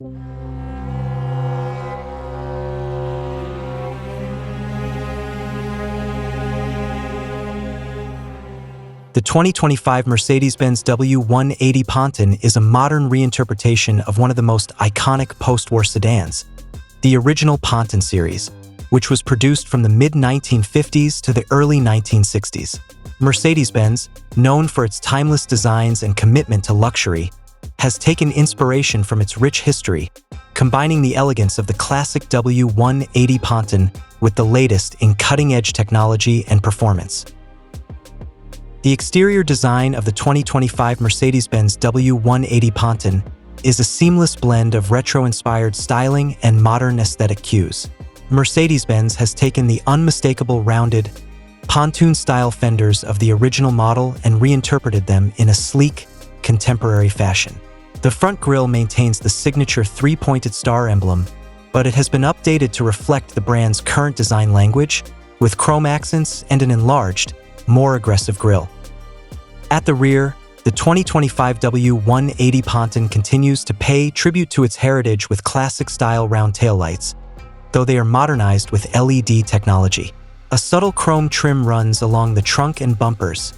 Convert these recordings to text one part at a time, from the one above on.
The 2025 Mercedes-Benz W180 Ponton is a modern reinterpretation of one of the most iconic post-war sedans, the original Ponton series, which was produced from the mid-1950s to the early 1960s. Mercedes-Benz, known for its timeless designs and commitment to luxury, has taken inspiration from its rich history, combining the elegance of the classic W180 Ponton with the latest in cutting-edge technology and performance. The exterior design of the 2025 Mercedes-Benz W180 Ponton is a seamless blend of retro-inspired styling and modern aesthetic cues. Mercedes-Benz has taken the unmistakable rounded, pontoon-style fenders of the original model and reinterpreted them in a sleek, contemporary fashion. The front grille maintains the signature three-pointed star emblem, but it has been updated to reflect the brand's current design language, with chrome accents and an enlarged, more aggressive grille. At the rear, the 2025 W180 Ponton continues to pay tribute to its heritage with classic-style round taillights, though they are modernized with LED technology. A subtle chrome trim runs along the trunk and bumpers,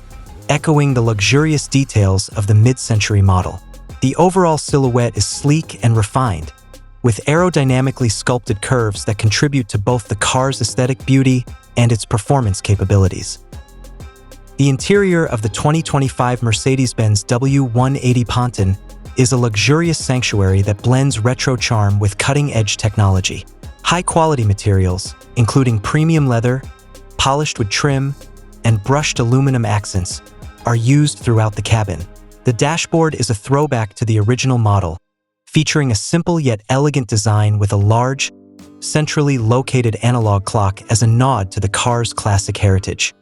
echoing the luxurious details of the mid-century model. The overall silhouette is sleek and refined, with aerodynamically sculpted curves that contribute to both the car's aesthetic beauty and its performance capabilities. The interior of the 2025 Mercedes-Benz W180 Ponton is a luxurious sanctuary that blends retro charm with cutting-edge technology. High-quality materials, including premium leather, polished wood trim, and brushed aluminum accents, are used throughout the cabin. The dashboard is a throwback to the original model, featuring a simple yet elegant design with a large, centrally located analog clock as a nod to the car's classic heritage.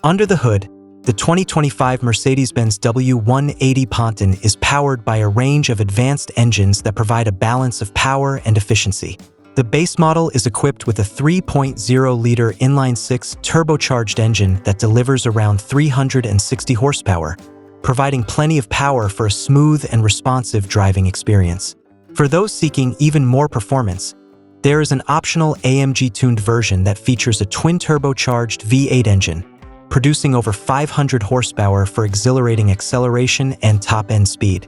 Under the hood, the 2025 Mercedes-Benz W180 Ponton is powered by a range of advanced engines that provide a balance of power and efficiency. The base model is equipped with a 3.0-liter inline-six turbocharged engine that delivers around 360 horsepower, providing plenty of power for a smooth and responsive driving experience. For those seeking even more performance, there is an optional AMG-tuned version that features a twin-turbocharged V8 engine, producing over 500 horsepower for exhilarating acceleration and top-end speed.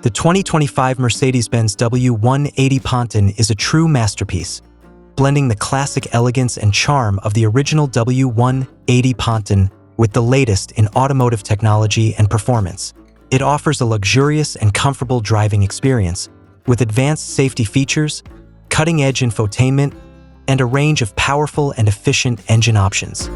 The 2025 Mercedes-Benz W180 Ponton is a true masterpiece, blending the classic elegance and charm of the original W180 Ponton with the latest in automotive technology and performance. It offers a luxurious and comfortable driving experience, with advanced safety features, cutting-edge infotainment, and a range of powerful and efficient engine options.